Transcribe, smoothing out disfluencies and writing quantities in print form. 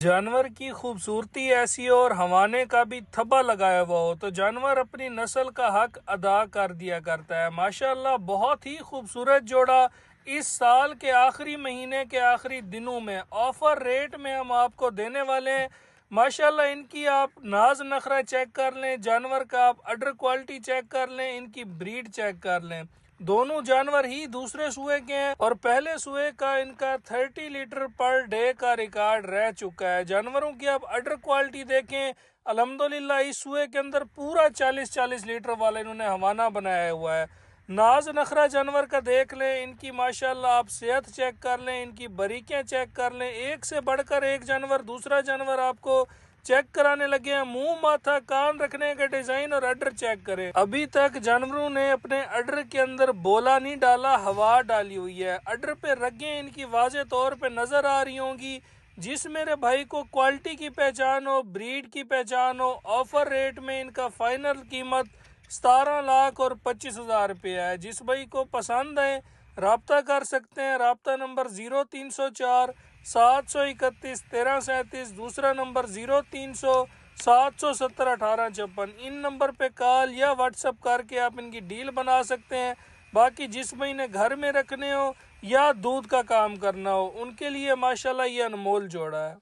जानवर की खूबसूरती ऐसी हो और हवाने का भी थब्बा लगाया हुआ हो तो जानवर अपनी नस्ल का हक अदा कर दिया करता है। माशाल्लाह बहुत ही खूबसूरत जोड़ा इस साल के आखिरी महीने के आखिरी दिनों में ऑफर रेट में हम आपको देने वाले हैं। माशाल्लाह इनकी आप नाज नखरा चेक कर लें, जानवर का आप अडर क्वालिटी चेक कर लें, इनकी ब्रीड चेक कर लें। दोनों जानवर ही दूसरे सुए के हैं और पहले सुए का इनका 30 लीटर पर डे का रिकॉर्ड रह चुका है। जानवरों की आप अडर क्वालिटी देखें, अल्हम्दुलिल्लाह इस सुए के अंदर पूरा 40-40 लीटर वाला इन्होंने हवाना बनाया हुआ है। नाज नखरा जानवर का देख लें, इनकी माशाल्लाह आप सेहत चेक कर लें, इनकी बारीकियां चेक कर लें। एक से बढ़कर एक जानवर, दूसरा जानवर आपको चेक कराने लगे हैं। मुंह, माथा, कान रखने का डिजाइन और अडर चेक करें। अभी तक जानवरों ने अपने अडर के अंदर बोला नहीं डाला, हवा डाली हुई है। अडर पे रगें इनकी वाजे तौर पे नजर आ रही होंगी। जिस मेरे भाई को क्वालिटी की पहचान हो, ब्रीड की पहचान हो, ऑफर रेट में इनका फाइनल कीमत 17,25,000 रुपया है। जिस भाई को पसंद है राब्ता कर सकते हैं। राब्ता नंबर 0304 731 1337, दूसरा नंबर 0300 770 1856। इन नंबर पे कॉल या व्हाट्सएप करके आप इनकी डील बना सकते हैं। बाकी जिस भाई ने घर में रखने हो या दूध का काम करना हो, उनके लिए माशाल्लाह ये अनमोल जोड़ा है।